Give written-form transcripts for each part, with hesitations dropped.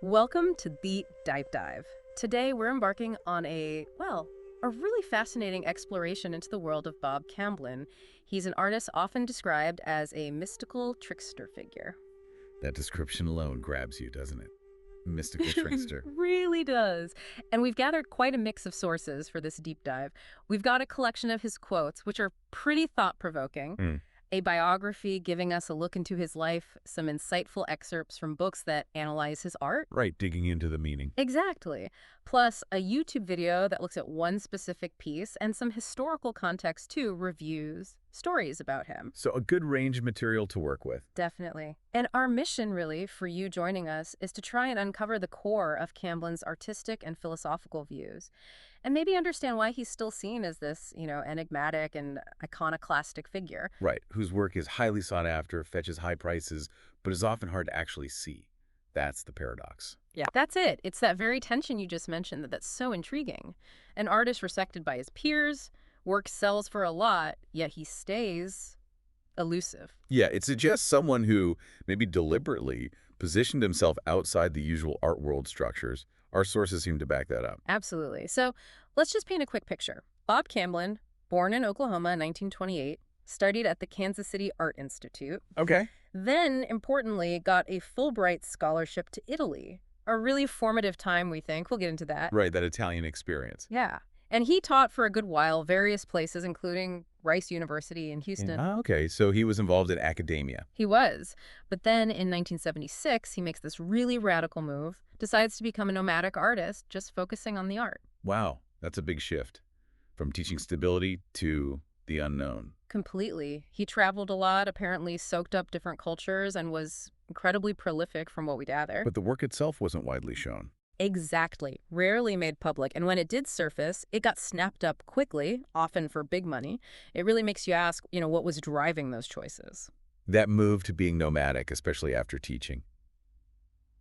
Welcome to the Deep Dive. Today we're embarking on a really fascinating exploration into the world of Bob Camblin. He's an artist often described as a mystical trickster figure. That description alone grabs you, doesn't it? Mystical trickster. Really does. And we've gathered quite a mix of sources for this deep dive. We've got a collection of his quotes, which are pretty thought-provoking, Mm, a biography giving us a look into his life, some insightful excerpts from books that analyze his art. right, digging into the meaning. Exactly. Plus, a YouTube video that looks at one specific piece and some historical context too, reviews, stories about him. So a good range of material to work with. Definitely. And our mission, really, for you joining us is to try and uncover the core of Camblin's artistic and philosophical views, and maybe understand why he's still seen as this, enigmatic and iconoclastic figure. Right, whose work is highly sought after, fetches high prices, but is often hard to actually see. That's the paradox. Yeah. That's it. It's that very tension you just mentioned that's so intriguing. An artist respected by his peers, work sells for a lot, yet he stays elusive. Yeah, it suggests someone who, maybe deliberately, positioned himself outside the usual art world structures. Our sources seem to back that up. Absolutely. So let's just paint a quick picture. Bob Camblin, born in Oklahoma in 1928, studied at the Kansas City Art Institute, Okay. then, importantly, got a Fulbright scholarship to Italy. A really formative time, we think. We'll get into that. Right, that Italian experience. Yeah. And he taught for a good while, various places, including Rice University in Houston. Okay, so he was involved in academia. He was. But then in 1976, he makes this really radical move, decides to become a nomadic artist, just focusing on the art. Wow, that's a big shift. From teaching stability to the unknown. Completely. He traveled a lot, apparently soaked up different cultures, and was incredibly prolific from what we gather. But the work itself wasn't widely shown. Exactly. Rarely made public. And when it did surface, it got snapped up quickly, often for big money. It really makes you ask, what was driving those choices? That move to being nomadic, especially after teaching.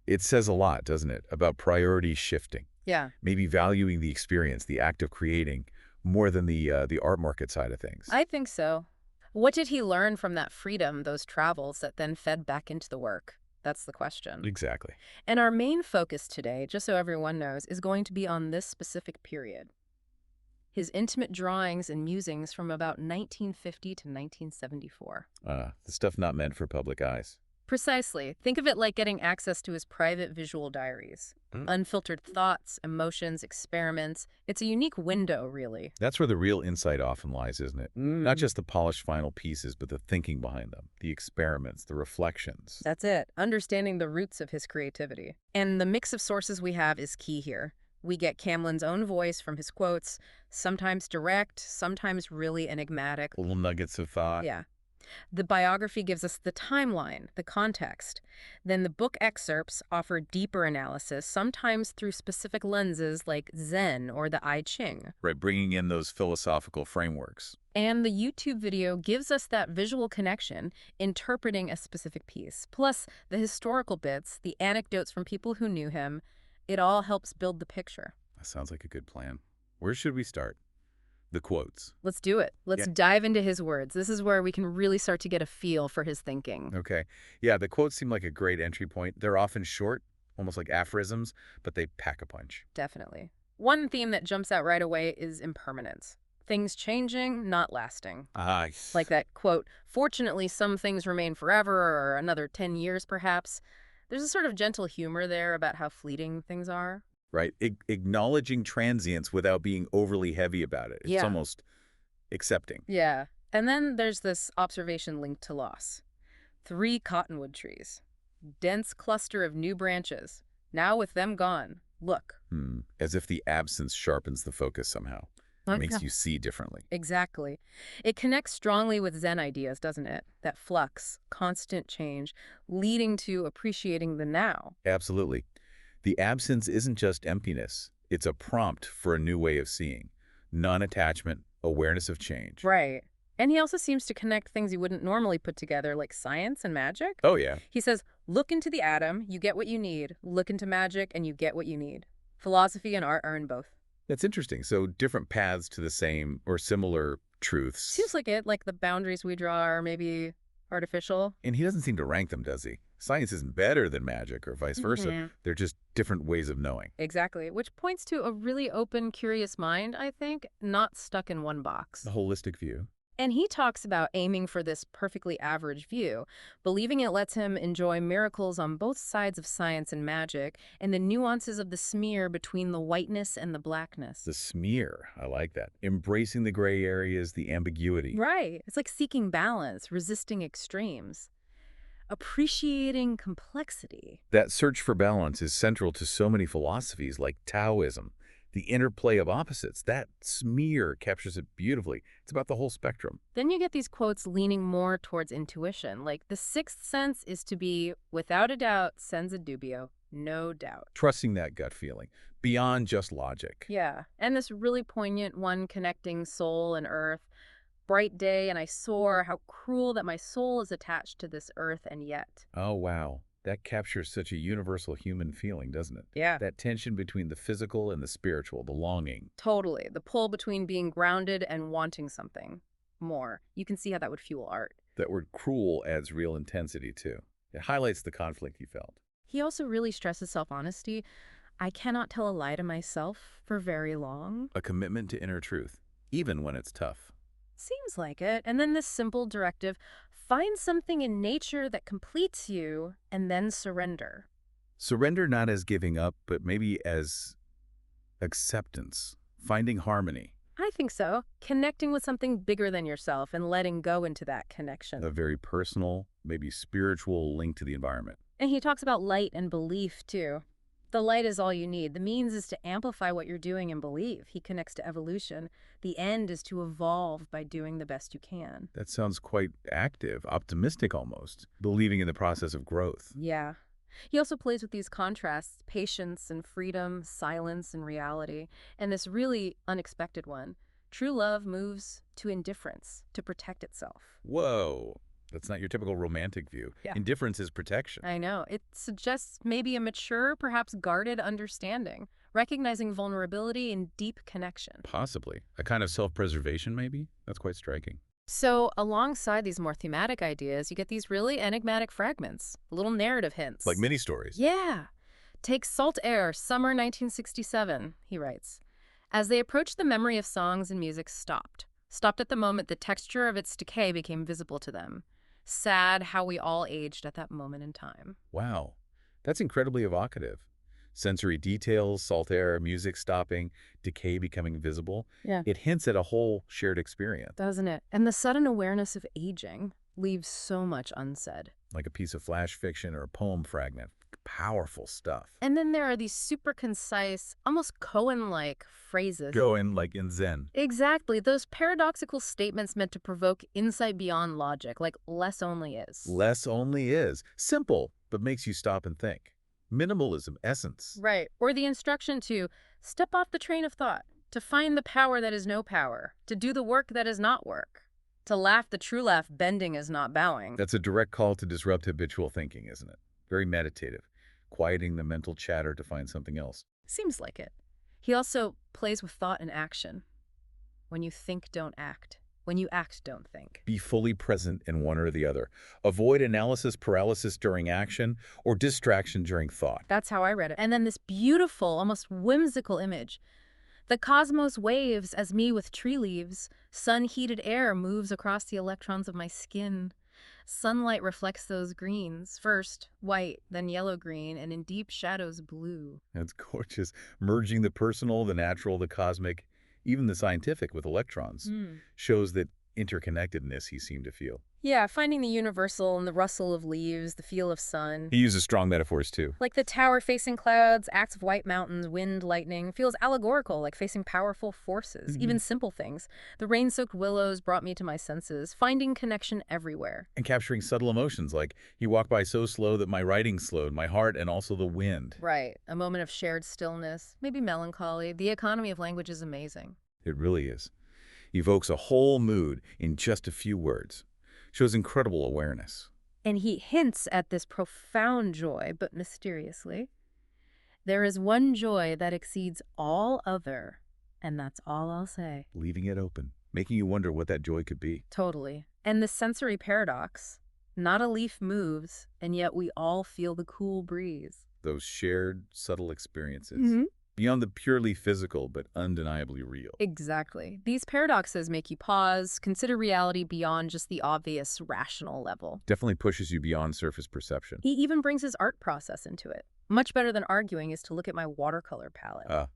It says a lot, doesn't it, about priorities shifting. Yeah, Maybe valuing the experience, the act of creating, more than the art market side of things. I think so. What did he learn from that freedom, those travels that then fed back into the work? That's the question. Exactly. And our main focus today, just so everyone knows, is going to be on this specific period. His intimate drawings and musings from about 1950 to 1974. The stuff not meant for public eyes. Precisely. Think of it like getting access to his private visual diaries. Mm. Unfiltered thoughts, emotions, experiments. It's a unique window, really. That's where the real insight often lies, isn't it? Not just the polished final pieces, but the thinking behind them, the experiments, the reflections. That's it. Understanding the roots of his creativity. And the mix of sources we have is key here. We get Camblin's own voice from his quotes, sometimes direct, sometimes really enigmatic. Little nuggets of thought. Yeah. The biography gives us the timeline, the context. Then the book excerpts offer deeper analysis, sometimes through specific lenses like Zen or the I Ching. Right, bringing in those philosophical frameworks. And the YouTube video gives us that visual connection, interpreting a specific piece. Plus, the historical bits, the anecdotes from people who knew him, it all helps build the picture. That sounds like a good plan. Where should we start? The quotes. Let's do it. Let's Yeah. dive into his words. This is where we can really start to get a feel for his thinking. Okay. Yeah, the quotes seem like a great entry point. They're often short, almost like aphorisms, but they pack a punch. Definitely. One theme that jumps out right away is impermanence. Things changing, not lasting. Like that quote, fortunately, some things remain forever, or another 10 years perhaps. There's a sort of gentle humor there about how fleeting things are. right? Acknowledging transience without being overly heavy about it. It's Yeah. almost accepting. Yeah. And then there's this observation linked to loss. 3 cottonwood trees. Dense cluster of new branches. Now with them gone. Look. As if the absence sharpens the focus somehow. It makes Yeah. you see differently. Exactly. It connects strongly with Zen ideas, doesn't it? That flux, constant change, leading to appreciating the now. Absolutely. The absence isn't just emptiness. It's a prompt for a new way of seeing. Non-attachment, awareness of change. Right. And he also seems to connect things you wouldn't normally put together, like science and magic. Oh, yeah. He says, look into the atom, you get what you need. Look into magic, and you get what you need. Philosophy and art are in both. That's interesting. So different paths to the same or similar truths. Seems like it, like the boundaries we draw are maybe artificial. And he doesn't seem to rank them, does he? Science isn't better than magic or vice versa. Mhm. They're just different ways of knowing. Exactly, which points to a really open, curious mind, I think, not stuck in one The box. holistic view. And he talks about aiming for this perfectly average view, believing it lets him enjoy miracles on both sides of science and magic, and the nuances of the smear between the whiteness and the blackness. The smear, I like that. Embracing the gray areas, the ambiguity. Right. It's like seeking balance, resisting extremes, appreciating complexity. That search for balance is central to so many philosophies like Taoism. The interplay of opposites, that smear captures it beautifully. It's about the whole spectrum. Then you get these quotes leaning more towards intuition, like the sixth sense is to be, without a doubt, senza dubio, no doubt. Trusting that gut feeling, beyond just logic. Yeah, and this really poignant one connecting soul and earth. Bright day and I soar, how cruel that my soul is attached to this earth and yet. Oh, wow. That captures such a universal human feeling, doesn't it? Yeah. That tension between the physical and the spiritual, the longing. Totally. The pull between being grounded and wanting something more. You can see how that would fuel art. That word cruel adds real intensity, too. It highlights the conflict he felt. He also really stresses self-honesty. I cannot tell a lie to myself for very long. A commitment to inner truth, even when it's tough. Seems like it. And then this simple directive, find something in nature that completes you and then surrender. Surrender not as giving up, but maybe as acceptance, finding harmony. I think so. Connecting with something bigger than yourself and letting go into that connection. A very personal, maybe spiritual link to the environment. And he talks about light and belief, too. The light is all you need. The means is to amplify what you're doing and believe. He connects to evolution. The end is to evolve by doing the best you can. That sounds quite active, optimistic almost, believing in the process of growth. Yeah. He also plays with these contrasts, patience and freedom, silence and reality, and this really unexpected one. True love moves to indifference, to protect itself. Whoa, that's not your typical romantic view. Yeah. Indifference is protection. I know. It suggests maybe a mature, perhaps guarded understanding, recognizing vulnerability and deep connection. Possibly. A kind of self-preservation, maybe? That's quite striking. So, alongside these more thematic ideas, you get these really enigmatic fragments, little narrative hints. Like mini-stories. Yeah. Take Salt Air, summer 1967, he writes. As they approached, the memory of songs and music stopped. Stopped at the moment the texture of its decay became visible to them. Sad how we all aged at that moment in time. Wow, that's incredibly evocative. Sensory details, salt air, music stopping, decay becoming visible. Yeah. It hints at a whole shared experience. Doesn't it? And the sudden awareness of aging leaves so much unsaid. Like a piece of flash fiction or a poem fragment. Powerful stuff. And then there are these super concise, almost koan-like phrases. Going like in Zen. Exactly. Those paradoxical statements meant to provoke insight beyond logic, like less only is. Less only is. Simple, but makes you stop and think. Minimalism, essence. Right. Or the instruction to step off the train of thought, to find the power that is no power, to do the work that is not work, to laugh the true laugh, bending is not bowing. That's a direct call to disrupt habitual thinking, isn't it? Very meditative, quieting the mental chatter to find something else. Seems like it. He also plays with thought and action. When you think, don't act. When you act, don't think. Be fully present in one or the other. Avoid analysis paralysis during action or distraction during thought. That's how I read it. And then this beautiful, almost whimsical image. The cosmos waves as me with tree leaves. Sun-heated air moves across the electrons of my skin. Sunlight reflects those greens, first white, then yellow-green, and in deep shadows blue. That's gorgeous. Merging the personal, the natural, the cosmic, even the scientific with electrons, shows that interconnectedness he seemed to feel. Yeah, finding the universal in the rustle of leaves, the feel of sun. He uses strong metaphors too. Like the tower facing clouds, acts of white mountains, wind, lightning, feels allegorical, like facing powerful forces, even simple things. The rain-soaked willows brought me to my senses, finding connection everywhere. And capturing subtle emotions like, he walked by so slow that my writing slowed, my heart and also the wind. Right, a moment of shared stillness, maybe melancholy. The economy of language is amazing. It really is. Evokes a whole mood in just a few words. Shows incredible awareness. And he hints at this profound joy, but mysteriously. There is one joy that exceeds all other, and that's all I'll say. Leaving it open, making you wonder what that joy could be. Totally. And the sensory paradox. Not a leaf moves, and yet we all feel the cool breeze. those shared, subtle experiences. Hmm. Beyond the purely physical, but undeniably real. Exactly. These paradoxes make you pause, consider reality beyond just the obvious rational level. Definitely pushes you beyond surface perception. He even brings his art process into it. Much better than arguing is to look at my watercolor palette. Ah,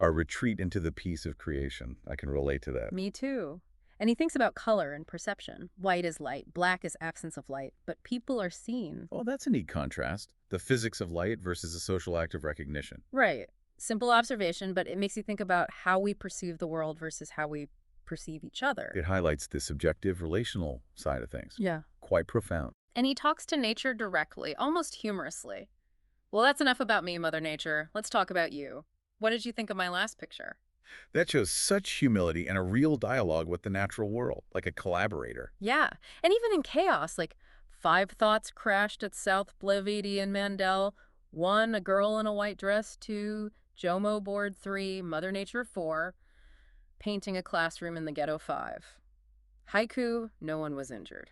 our retreat into the peace of creation. I can relate to that. Me too. And he thinks about color and perception. White is light, black is absence of light, but people are seen. Well, that's a neat contrast. The physics of light versus the social act of recognition. Right. Simple observation, but it makes you think about how we perceive the world versus how we perceive each other. It highlights the subjective, relational side of things. Yeah. Quite profound. And he talks to nature directly, almost humorously. Well, that's enough about me, Mother Nature. Let's talk about you. What did you think of my last picture? That shows such humility and a real dialogue with the natural world, like a collaborator. Yeah, and even in chaos, like 5 thoughts crashed at South Blevedy and Mandel. 1, a girl in a white dress. 2, Jomo board. 3, Mother Nature. 4, painting a classroom in the ghetto. 5. Haiku, no one was injured.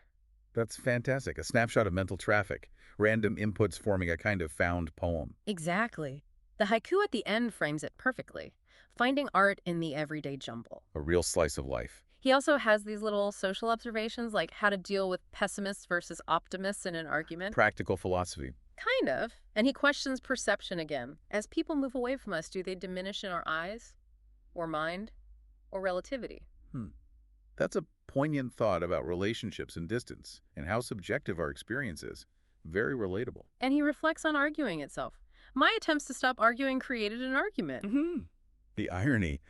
That's fantastic. A snapshot of mental traffic. Random inputs forming a kind of found poem. Exactly. The haiku at the end frames it perfectly, finding art in the everyday jumble. A real slice of life. He also has these little social observations, like how to deal with pessimists versus optimists in an argument. Practical philosophy. Kind of. And he questions perception again. As people move away from us, do they diminish in our eyes, or mind, or relativity? That's a poignant thought about relationships and distance, and how subjective our experience is. Very relatable. And he reflects on arguing itself. My attempts to stop arguing created an argument. The irony.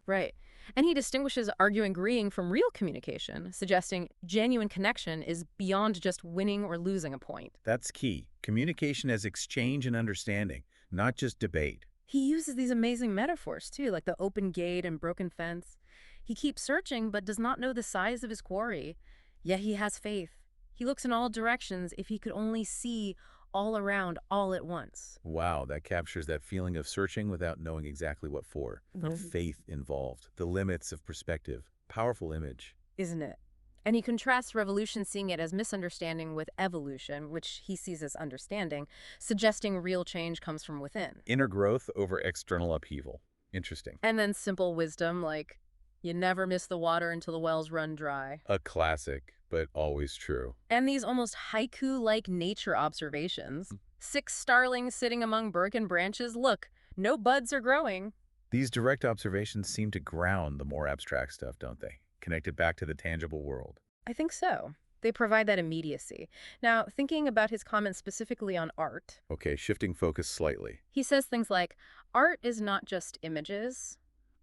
Right. And he distinguishes arguing-agreeing from real communication, suggesting genuine connection is beyond just winning or losing a point. That's key. Communication as exchange and understanding, not just debate. He uses these amazing metaphors, too, like the open gate and broken fence. He keeps searching but does not know the size of his quarry. Yet he has faith. He looks in all directions if he could only see all around all at once. Wow, that captures that feeling of searching without knowing exactly what for. The faith involved, the limits of perspective. Powerful image. Isn't it? And he contrasts revolution, seeing it as misunderstanding, with evolution, which he sees as understanding, suggesting real change comes from within. Inner growth over external upheaval. Interesting. And then simple wisdom like, you never miss the water until the wells run dry. A classic, but always true. And these almost haiku-like nature observations. 6 starlings sitting among broken branches. Look, no buds are growing. These direct observations seem to ground the more abstract stuff, don't they? Connect it back to the tangible world. I think so. They provide that immediacy. Now, thinking about his comments specifically on art. Okay, shifting focus slightly. He says things like, art is not just images.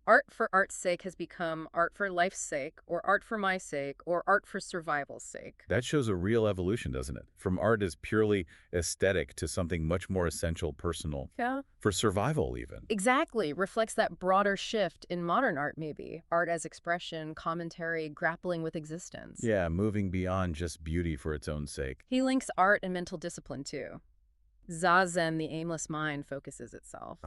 Art for art's sake has become art for life's sake, or art for my sake, or art for survival's sake. That shows a real evolution, doesn't it? From art as purely aesthetic to something much more essential, personal. Yeah. For survival, even. Exactly. Reflects that broader shift in modern art, maybe. Art as expression, commentary, grappling with existence. Yeah, moving beyond just beauty for its own sake. He links art and mental discipline, too. Zazen, the aimless mind, focuses itself.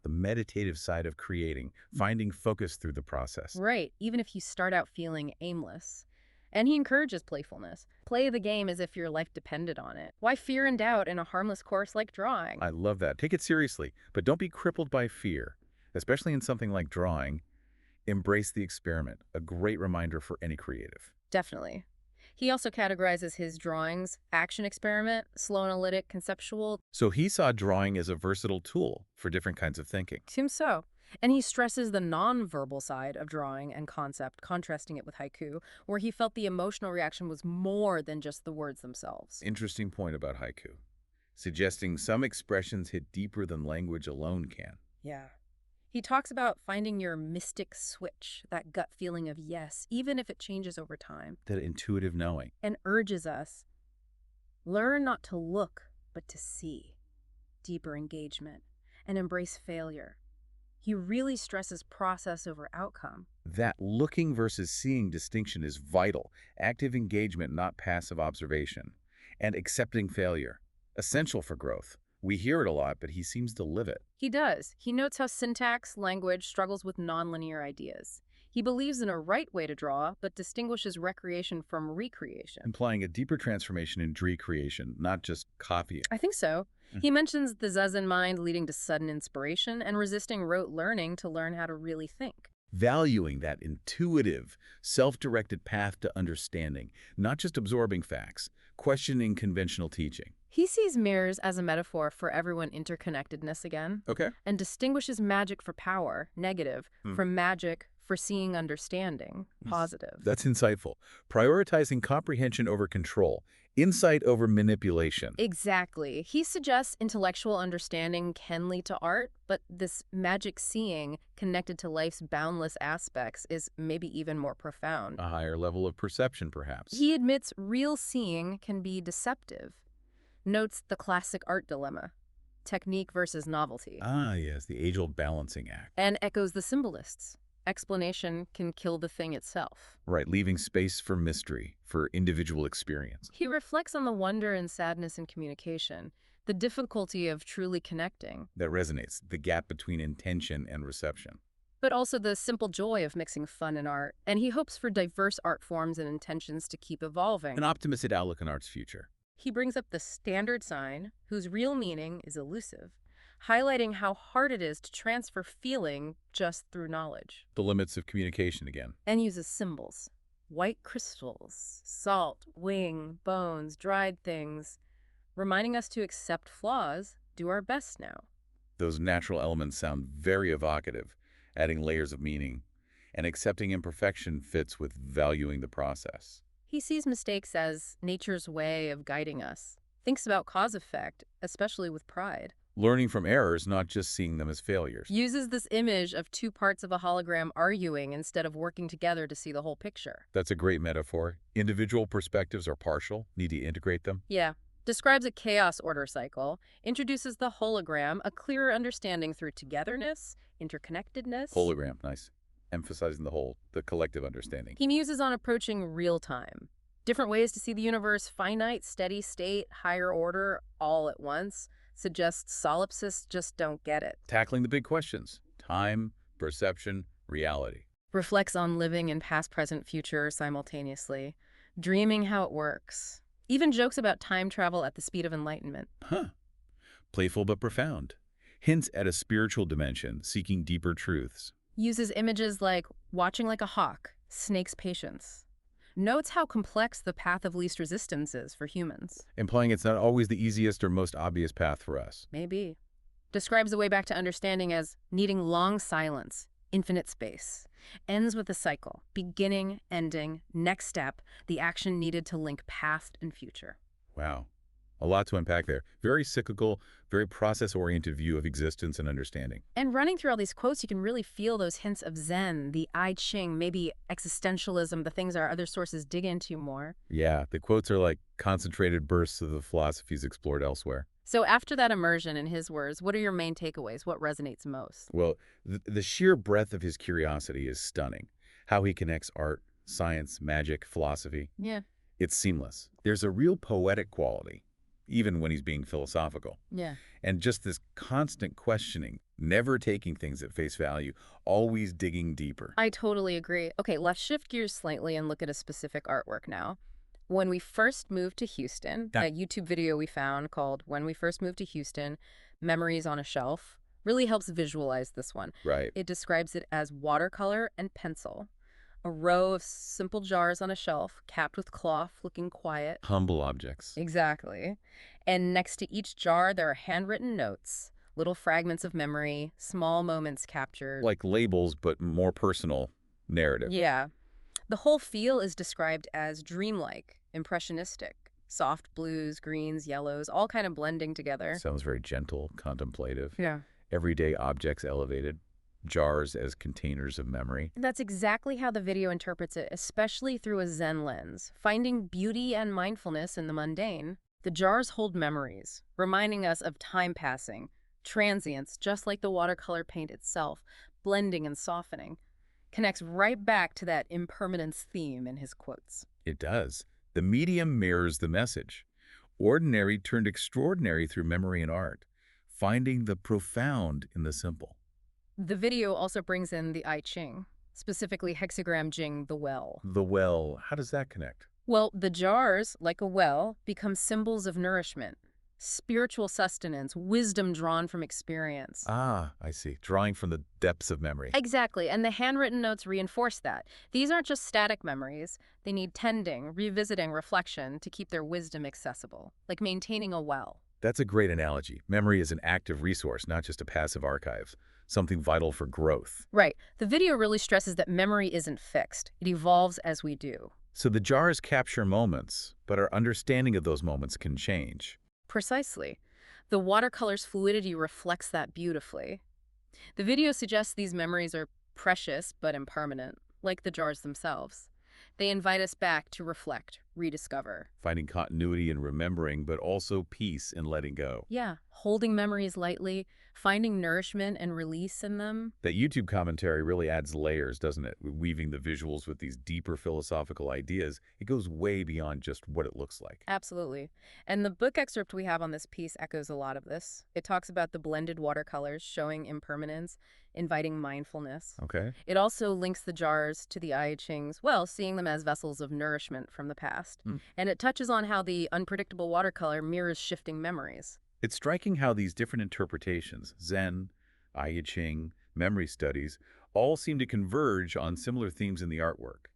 The meditative side of creating, finding focus through the process. Right, even if you start out feeling aimless. And he encourages playfulness. Play the game as if your life depended on it. Why fear and doubt in a harmless course like drawing? I love that. Take it seriously, but don't be crippled by fear, especially in something like drawing. Embrace the experiment, a great reminder for any creative. Definitely. He also categorizes his drawings, action experiment, slow analytic, conceptual. So he saw drawing as a versatile tool for different kinds of thinking. Seems so. And he stresses the non-verbal side of drawing and concept, contrasting it with haiku, where he felt the emotional reaction was more than just the words themselves. Interesting point about haiku, suggesting some expressions hit deeper than language alone can. Yeah. He talks about finding your mystic switch, that gut feeling of yes, even if it changes over time. That intuitive knowing. And urges us, learn not to look, but to see. Deeper engagement. And embrace failure. He really stresses process over outcome. That looking versus seeing distinction is vital. Active engagement, not passive observation. And accepting failure. Essential for growth. We hear it a lot, but he seems to live it. He does. He notes how syntax, language, struggles with nonlinear ideas. He believes in a right way to draw, but distinguishes recreation from recreation. Implying a deeper transformation in recreation, not just copying. I think so. He mentions the zazen mind leading to sudden inspiration and resisting rote learning to learn how to really think. Valuing that intuitive, self-directed path to understanding, not just absorbing facts, questioning conventional teaching. He sees mirrors as a metaphor for everyone interconnectedness again, Okay. and distinguishes magic for power, negative, from magic for seeing understanding, positive. That's insightful. Prioritizing comprehension over control, insight over manipulation. Exactly. He suggests intellectual understanding can lead to art, but this magic seeing connected to life's boundless aspects is maybe even more profound. A higher level of perception, perhaps. He admits real seeing can be deceptive, notes the classic art dilemma, technique versus novelty, Ah, yes, the age-old balancing act. and echoes the symbolists. Explanation can kill the thing itself. Right, leaving space for mystery, for individual experience. He reflects on the wonder and sadness in communication, the difficulty of truly connecting, That resonates, the gap between intention and reception. but also the simple joy of mixing fun and art, and he hopes for diverse art forms and intentions to keep evolving. An optimistic outlook on art's future. He brings up the standard sign, whose real meaning is elusive, highlighting how hard it is to transfer feeling just through knowledge, The limits of communication again. and uses symbols. White crystals, salt, wing, bones, dried things, reminding us to accept flaws, do our best now. Those natural elements sound very evocative, adding layers of meaning. And accepting imperfection fits with valuing the process. He sees mistakes as nature's way of guiding us, thinks about cause-effect, especially with pride. Learning from errors, not just seeing them as failures. Uses this image of two parts of a hologram arguing instead of working together to see the whole picture. That's a great metaphor. Individual perspectives are partial, need to integrate them. Yeah. Describes a chaos order cycle, introduces the hologram, a clearer understanding through togetherness, interconnectedness. Hologram, nice. Emphasizing the whole, the collective understanding. He muses on approaching real time. Different ways to see the universe, finite, steady state, higher order, all at once. Suggests solipsists just don't get it. Tackling the big questions. Time, perception, reality. Reflects on living in past, present, future simultaneously. Dreaming how it works. Even jokes about time travel at the speed of enlightenment. Huh. Playful but profound. Hints at a spiritual dimension, seeking deeper truths. Uses images like watching like a hawk, snake's patience. Notes how complex the path of least resistance is for humans. Implying it's not always the easiest or most obvious path for us. Maybe. Describes the way back to understanding as needing long silence, infinite space. Ends with a cycle, beginning, ending, next step, the action needed to link past and future. Wow. A lot to unpack there. Very cyclical, very process-oriented view of existence and understanding. And running through all these quotes, you can really feel those hints of Zen, the I Ching, maybe existentialism, the things our other sources dig into more. Yeah, the quotes are like concentrated bursts of the philosophies explored elsewhere. So after that immersion, in his words, what are your main takeaways? What resonates most? Well, the sheer breadth of his curiosity is stunning. How he connects art, science, magic, philosophy. Yeah. It's seamless. There's a real poetic quality, even when he's being philosophical. Yeah. And just this constant questioning, never taking things at face value, always digging deeper. I totally agree. Okay, let's shift gears slightly and look at a specific artwork now. When we first moved to Houston, a YouTube video we found called When We First Moved to Houston, Memories on a Shelf, really helps visualize this one. Right. It describes it as watercolor and pencil. A row of simple jars on a shelf, capped with cloth, looking quiet. Humble objects. Exactly. And next to each jar, there are handwritten notes, little fragments of memory, small moments captured. Like labels, but more personal narrative. Yeah. The whole feel is described as dreamlike, impressionistic. Soft blues, greens, yellows, all kind of blending together. Sounds very gentle, contemplative. Yeah. Everyday objects elevated. Jars as containers of memory. That's exactly how the video interprets it, especially through a Zen lens, finding beauty and mindfulness in the mundane. The jars hold memories, reminding us of time passing, transience, just like the watercolor paint itself, blending and softening. Connects right back to that impermanence theme in his quotes. It does. The medium mirrors the message. Ordinary turned extraordinary through memory and art, finding the profound in the simple. The video also brings in the I Ching, specifically hexagram Jing, the well. The well, how does that connect? Well, the jars, like a well, become symbols of nourishment, spiritual sustenance, wisdom drawn from experience. Ah, I see. Drawing from the depths of memory. Exactly, and the handwritten notes reinforce that. These aren't just static memories. They need tending, revisiting, reflection to keep their wisdom accessible, like maintaining a well. That's a great analogy. Memory is an active resource, not just a passive archive. Something vital for growth. Right. The video really stresses that memory isn't fixed. It evolves as we do. So the jars capture moments, but our understanding of those moments can change. Precisely. The watercolor's fluidity reflects that beautifully. The video suggests these memories are precious but impermanent, like the jars themselves. They invite us back to reflect, rediscover. Finding continuity in remembering, but also peace in letting go. Yeah, holding memories lightly, finding nourishment and release in them. That YouTube commentary really adds layers, doesn't it? Weaving the visuals with these deeper philosophical ideas. It goes way beyond just what it looks like. Absolutely. And the book excerpt we have on this piece echoes a lot of this. It talks about the blended watercolors showing impermanence, inviting mindfulness. Okay. It also links the jars to the I Chings, well, seeing them as vessels of nourishment from the past. And it touches on how the unpredictable watercolor mirrors shifting memories. It's striking how these different interpretations, Zen, I Ching, memory studies, all seem to converge on similar themes in the artwork.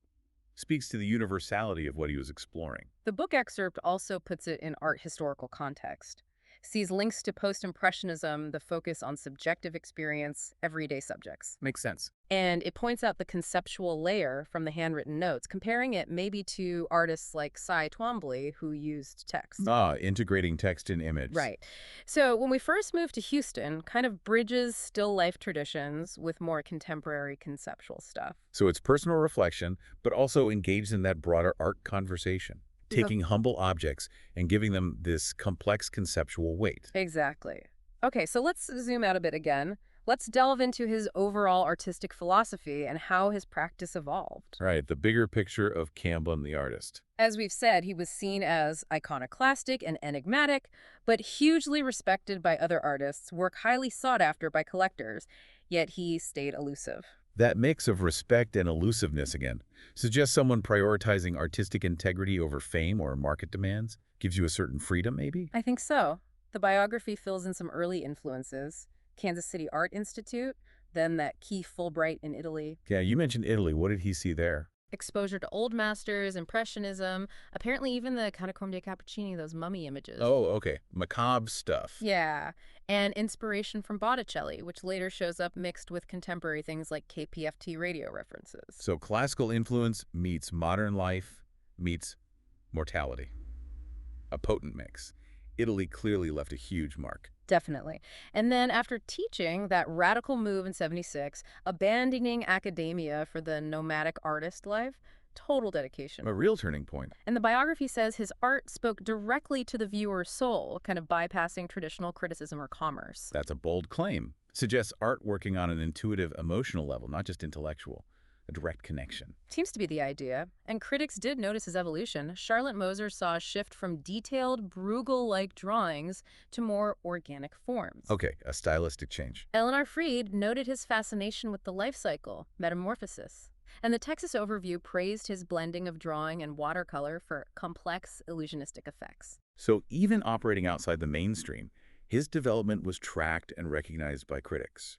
Speaks to the universality of what he was exploring. The book excerpt also puts it in art historical context, sees links to post-impressionism, the focus on subjective experience, everyday subjects. Makes sense. And it points out the conceptual layer from the handwritten notes, comparing it maybe to artists like Cy Twombly, who used text. Integrating text and image. Right. So when we first moved to Houston, kind of bridges still life traditions with more contemporary conceptual stuff. So it's personal reflection, but also engaged in that broader art conversation, taking humble objects and giving them this complex conceptual weight. Exactly. Okay, so let's zoom out a bit again. Let's delve into his overall artistic philosophy and how his practice evolved. Right, the bigger picture of Camblin the artist. As we've said, he was seen as iconoclastic and enigmatic, but hugely respected by other artists, work highly sought after by collectors, yet he stayed elusive. That mix of respect and elusiveness again suggests someone prioritizing artistic integrity over fame or market demands, gives you a certain freedom maybe? I think so. The biography fills in some early influences. Kansas City Art Institute, then that key Fulbright in Italy. Yeah, you mentioned Italy. What did he see there? Exposure to old masters, impressionism, apparently even the Catacombe dei Cappuccini, those mummy images. Oh, okay. Macabre stuff. Yeah, and inspiration from Botticelli, which later shows up mixed with contemporary things like KPFT radio references. So classical influence meets modern life meets mortality. A potent mix. Italy clearly left a huge mark. Definitely. And then after teaching, that radical move in '76, abandoning academia for the nomadic artist life, total dedication. A real turning point. And the biography says his art spoke directly to the viewer's soul, kind of bypassing traditional criticism or commerce. That's a bold claim. Suggests art working on an intuitive, emotional level, not just intellectual. A direct connection. Seems to be the idea. And critics did notice his evolution. Charlotte Moser saw a shift from detailed, Bruegel-like drawings to more organic forms. Okay, a stylistic change. Eleanor Freed noted his fascination with the life cycle, metamorphosis. And the Texas Overview praised his blending of drawing and watercolor for complex, illusionistic effects. So even operating outside the mainstream, his development was tracked and recognized by critics.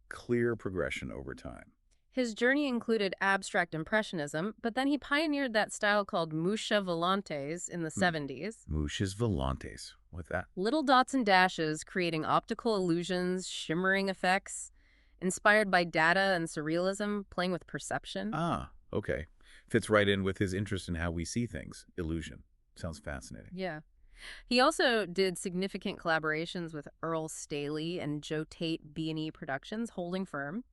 Clear progression over time. His journey included abstract impressionism, but then he pioneered that style called Musha volantes in the 70s. Mushes volantes. What's that? Little dots and dashes creating optical illusions, shimmering effects, inspired by data and surrealism, playing with perception. Ah, okay. Fits right in with his interest in how we see things. Illusion. Sounds fascinating. Yeah. He also did significant collaborations with Earl Staley and Joe Tate B&E Productions, holding firm.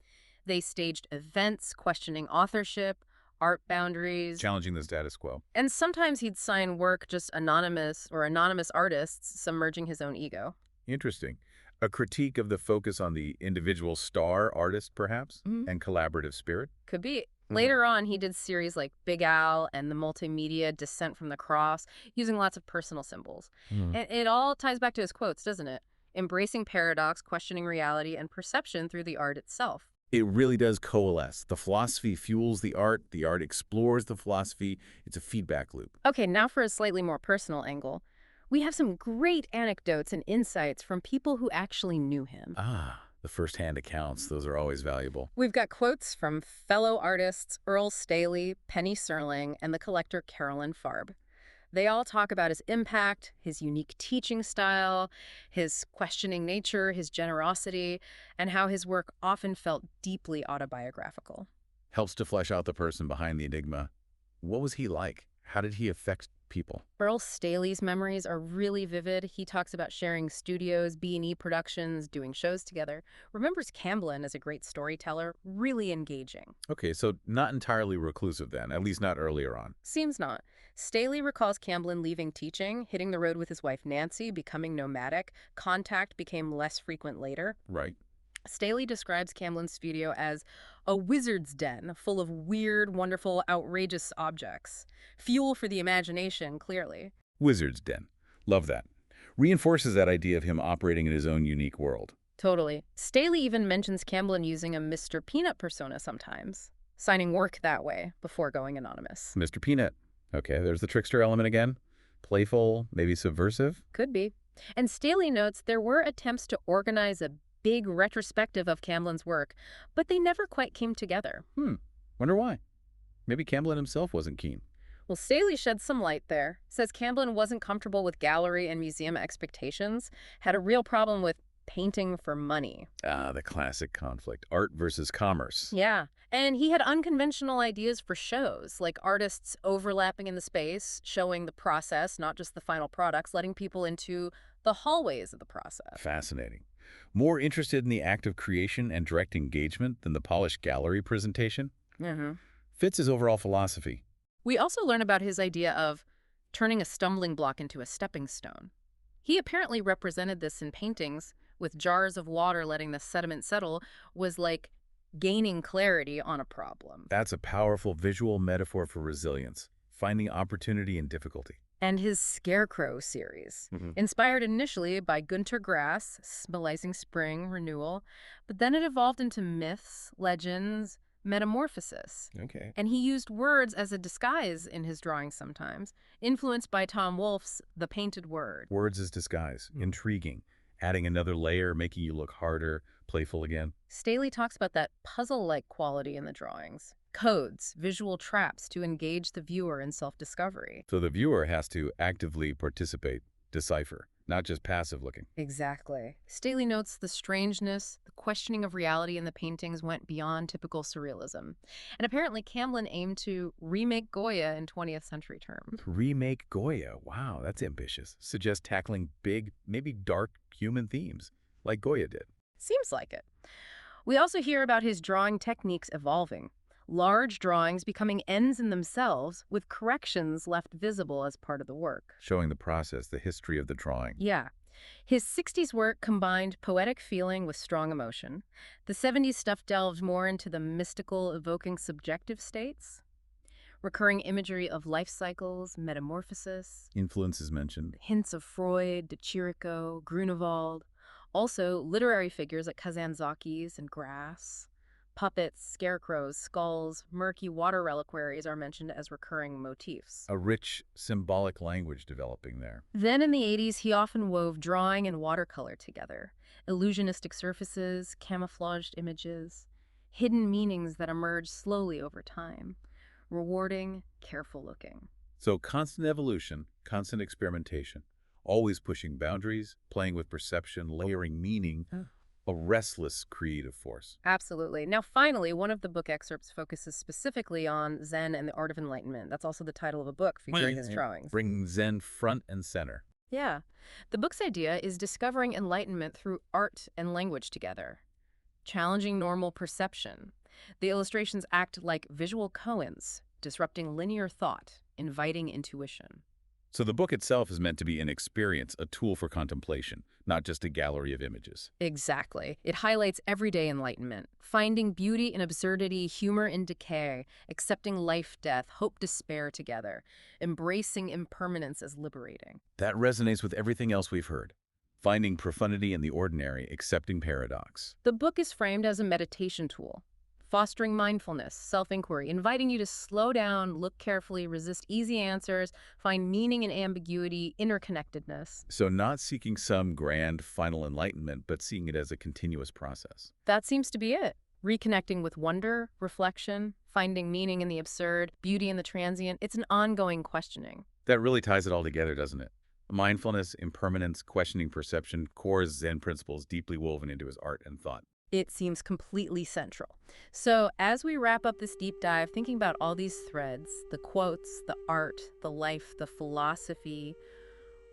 They staged events questioning authorship, art boundaries. Challenging the status quo. And sometimes he'd sign work just anonymous artists, submerging his own ego. Interesting. A critique of the focus on the individual star artist, perhaps, and collaborative spirit? Could be. Later on, he did series like Big Al and the multimedia Descent from the Cross, using lots of personal symbols. And it all ties back to his quotes, doesn't it? Embracing paradox, questioning reality, and perception through the art itself. It really does coalesce. The philosophy fuels the art explores the philosophy. It's a feedback loop. Okay, now for a slightly more personal angle. We have some great anecdotes and insights from people who actually knew him. Ah, the first-hand accounts, those are always valuable. We've got quotes from fellow artists Earl Staley, Penny Serling, and the collector Carolyn Farb. They all talk about his impact, his unique teaching style, his questioning nature, his generosity, and how his work often felt deeply autobiographical. Helps to flesh out the person behind the enigma. What was he like? How did he affect people? Earl Staley's memories are really vivid. He talks about sharing studios, B&E productions, doing shows together. Remembers Camblin as a great storyteller, really engaging. Okay, so not entirely reclusive then, at least not earlier on. Seems not. Staley recalls Camblin leaving teaching, hitting the road with his wife Nancy, becoming nomadic. Contact became less frequent later. Right. Staley describes Camblin's studio as a wizard's den full of weird, wonderful, outrageous objects. Fuel for the imagination, clearly. Wizard's Den. Love that. Reinforces that idea of him operating in his own unique world. Totally. Staley even mentions Camblin using a Mr. Peanut persona sometimes, signing work that way before going anonymous. Mr. Peanut. Okay, there's the trickster element again. Playful, maybe subversive. Could be. And Staley notes there were attempts to organize a big retrospective of Camblin's work, but they never quite came together. Wonder why. Maybe Camblin himself wasn't keen. Well, Staley sheds some light there. Says Camblin wasn't comfortable with gallery and museum expectations, had a real problem with painting for money. Ah, the classic conflict. Art versus commerce. Yeah, and he had unconventional ideas for shows, like artists overlapping in the space, showing the process, not just the final products, letting people into the hallways of the process. Fascinating. More interested in the act of creation and direct engagement than the polished gallery presentation? Fits his overall philosophy. We also learn about his idea of turning a stumbling block into a stepping stone. He apparently represented this in paintings, with jars of water letting the sediment settle was like gaining clarity on a problem. That's a powerful visual metaphor for resilience, finding opportunity in difficulty. And his Scarecrow series, inspired initially by Gunter Grass, symbolizing spring, renewal, but then it evolved into myths, legends, metamorphosis. Okay. And he used words as a disguise in his drawings sometimes, influenced by Tom Wolfe's The Painted Word. Words as disguise. Intriguing. Adding another layer, making you look harder, playful again. Staley talks about that puzzle-like quality in the drawings. Codes, visual traps to engage the viewer in self-discovery. So the viewer has to actively participate, decipher, not just passive looking. Exactly. Staley notes the strangeness, the questioning of reality in the paintings went beyond typical surrealism. And apparently Camblin aimed to remake Goya in 20th century terms. Remake Goya. Wow, that's ambitious. Suggests tackling big, maybe dark human themes, like Goya did. Seems like it. We also hear about his drawing techniques evolving. Large drawings becoming ends in themselves, with corrections left visible as part of the work. Showing the process, the history of the drawing. Yeah. His 60s work combined poetic feeling with strong emotion. The 70s stuff delved more into the mystical, evoking subjective states. Recurring imagery of life cycles, metamorphosis. Influences mentioned. Hints of Freud, de Chirico, Grunewald. Also, literary figures like Kazantzakis and Grass. Puppets, scarecrows, skulls, murky water reliquaries are mentioned as recurring motifs. A rich, symbolic language developing there. Then in the 80s, he often wove drawing and watercolor together. Illusionistic surfaces, camouflaged images, hidden meanings that emerge slowly over time. Rewarding, careful looking. So constant evolution, constant experimentation, always pushing boundaries, playing with perception, layering meaning. A restless creative force. Absolutely. Now, finally, one of the book excerpts focuses specifically on Zen and the Art of Enlightenment. That's also the title of a book featuring his drawings. Bringing Zen front and center. Yeah. The book's idea is discovering enlightenment through art and language together, challenging normal perception. The illustrations act like visual koans, disrupting linear thought, inviting intuition. So the book itself is meant to be an experience, a tool for contemplation, not just a gallery of images. Exactly. It highlights everyday enlightenment, finding beauty in absurdity, humor in decay, accepting life, death, hope, despair together, embracing impermanence as liberating. That resonates with everything else we've heard. finding profundity in the ordinary, accepting paradox. The book is framed as a meditation tool, fostering mindfulness, self-inquiry, inviting you to slow down, look carefully, resist easy answers, find meaning in ambiguity, interconnectedness. So not seeking some grand final enlightenment, but seeing it as a continuous process. That seems to be it. Reconnecting with wonder, reflection, finding meaning in the absurd, beauty in the transient. It's an ongoing questioning. That really ties it all together, doesn't it? Mindfulness, impermanence, questioning perception, core Zen principles deeply woven into his art and thought. It seems completely central. So as we wrap up this deep dive, thinking about all these threads, the quotes, the art, the life, the philosophy,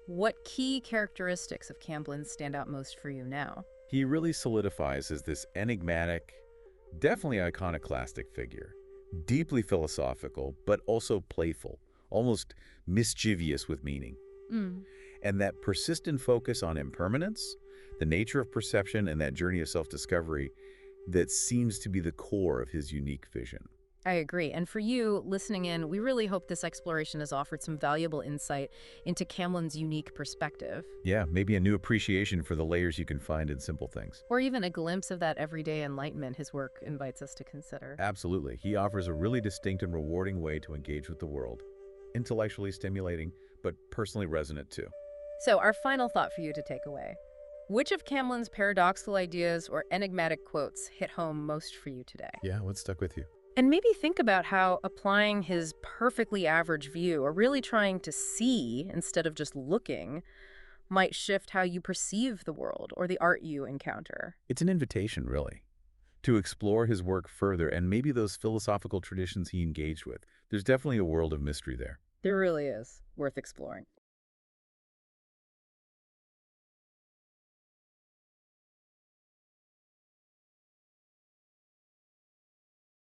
what key characteristics of Camblin stand out most for you now? He really solidifies as this enigmatic, definitely iconoclastic figure, deeply philosophical, but also playful, almost mischievous with meaning. Mm. And that persistent focus on impermanence, the nature of perception, and that journey of self-discovery that seems to be the core of his unique vision. I agree. And for you listening in, we really hope this exploration has offered some valuable insight into Camblin's unique perspective. Yeah, maybe a new appreciation for the layers you can find in simple things. Or even a glimpse of that everyday enlightenment his work invites us to consider. Absolutely. He offers a really distinct and rewarding way to engage with the world. Intellectually stimulating, but personally resonant too. So our final thought for you to take away. Which of Camblin's paradoxical ideas or enigmatic quotes hit home most for you today? Yeah, what stuck with you? And maybe think about how applying his perfectly average view, or really trying to see instead of just looking, might shift how you perceive the world or the art you encounter. It's an invitation, really, to explore his work further and maybe those philosophical traditions he engaged with. There's definitely a world of mystery there. There really is. Worth exploring.